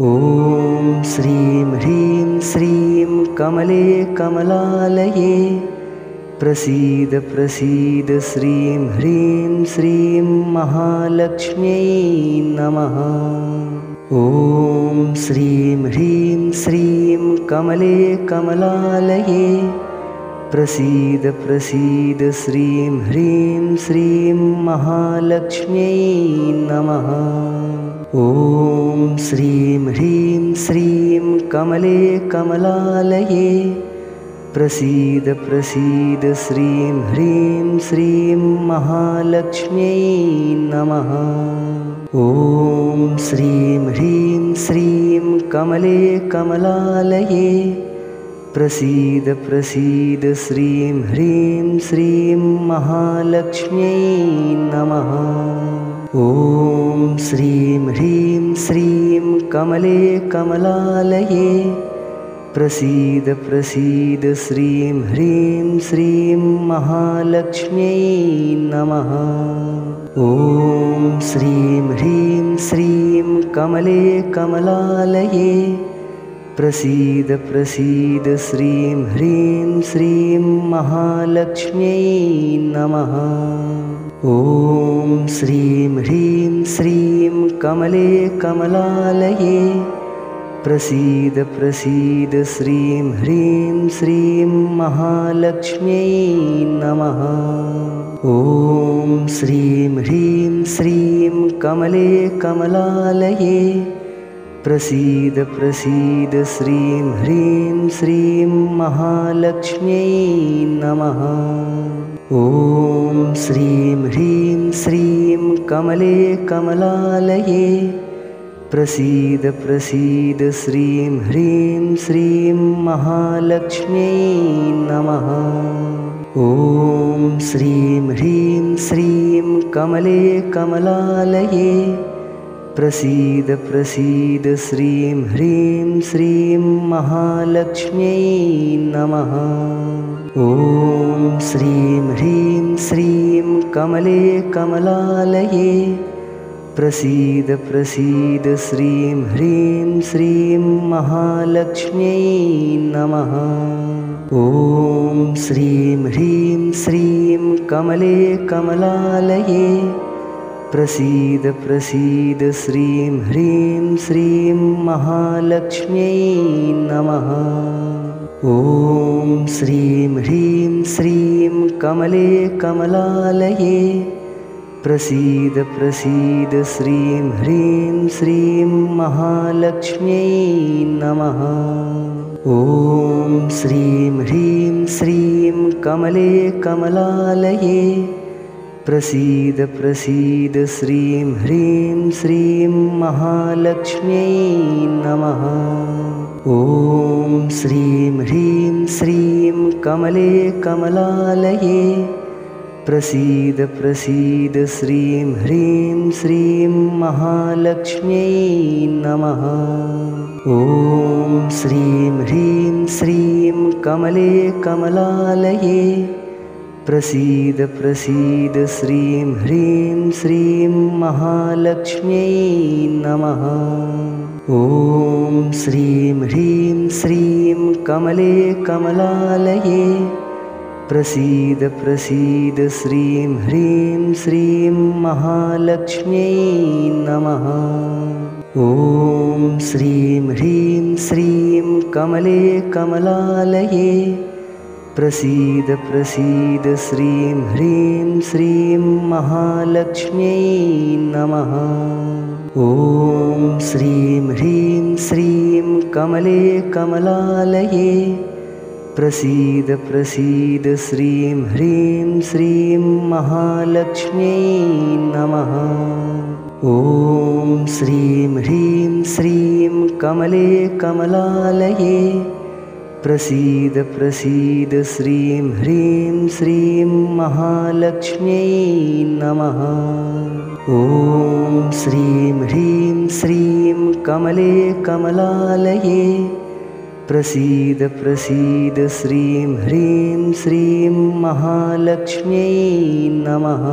ॐ श्रीं ह्रीं श्रीं कमले कमलालये प्रसीद प्रसीद श्रीं ह्रीं श्रीं महालक्ष्म्यै नमः। ॐ श्रीं ह्रीं श्रीं कमले कमलालये प्रसीद प्रसीद श्रीं ह्रीं श्रीं महालक्ष्म्यै नमः। ॐ श्रीं ह्रीं श्रीं कमले कमलालये प्रसीद प्रसीद श्रीं ह्रीं श्रीं महालक्ष्म्यै नमः। ॐ श्रीं ह्रीं श्रीं कमले कमलालये प्रसीद प्रसीद श्रीं ह्रीं श्रीं महालक्ष्म्यै नमः। ॐ श्रीं ह्रीं श्रीं कमले कमलालये प्रसीद प्रसीद श्रीं ह्रीं श्रीं महालक्ष्म्यै नमः। ॐ श्रीं ह्रीं श्रीं कमले कमलालये प्रसीद प्रसीद श्रीं ह्रीं श्रीं महालक्ष्म्यै नमः। ॐ श्रीं ह्रीं श्रीं कमले कमलालये प्रसीद प्रसीद श्रीं ह्रीं श्रीं महालक्ष्म्यै नमः। ॐ श्रीं ह्रीं श्रीं कमले कमलालये प्रसीद प्रसीद श्रीं ह्रीं श्रीं महालक्ष्म्यै नमः। ॐ श्रीं ह्रीं श्रीं कमले कमलालये प्रसीद प्रसीद श्रीं ह्रीं श्रीं महालक्ष्म्यै नमः। ॐ श्रीं ह्रीं श्रीं कमले कमलालये प्रसीद प्रसीद श्रीं ह्रीं श्रीं महालक्ष्म्यै नमः। ॐ श्रीं ह्रीं श्रीं कमले कमलालये प्रसीद प्रसीद श्रीं ह्रीं श्रीं महालक्ष्म्यै नमः। ॐ श्रीं ह्रीं श्रीं कमले कमलालये प्रसीद प्रसीद श्रीं ह्रीं श्रीं महालक्ष्म्यै नमः। ॐ श्रीं ह्रीं श्रीं कमले कमलालये प्रसीद प्रसीद श्रीं ह्रीं श्रीं महालक्ष्म्यै नमः। ॐ श्रीं ह्रीं श्रीं कमले कमलालये प्रसीद प्रसीद श्रीं ह्रीं श्रीं महालक्ष्म्यै नमः। ॐ श्रीं ह्रीं श्रीं कमले कमलालये प्रसीद प्रसीद श्रीं ह्रीं श्रीं महालक्ष्म्यै नमः। ॐ श्रीं ह्रीं श्रीं कमले कमलालये प्रसीद प्रसीद श्रीं ह्रीं श्रीं महालक्ष्म्यै नमः। ॐ श्रीं ह्रीं श्रीं कमले कमलालये प्रसीद प्रसीद श्रीं ह्रीं श्रीं महालक्ष्म्यै नमः। ॐ श्रीं ह्रीं श्रीं कमले कमलालये प्रसीद प्रसीद श्रीं ह्रीं श्रीं महालक्ष्म्यै नमः। ॐ श्रीं ह्रीं श्रीं कमले कमलालये प्रसीद प्रसीद श्रीं ह्रीं श्रीं महालक्ष्म्यै नमः। ॐ श्रीं ह्रीं श्रीं कमले कमलालये प्रसीद प्रसीद श्रीं ह्रीं श्रीं महालक्ष्म्यै नमः। ॐ श्रीं ह्रीं श्रीं कमले कमलालये प्रसीद प्रसीद श्रीं ह्रीं श्रीं महालक्ष्म्यै नमः।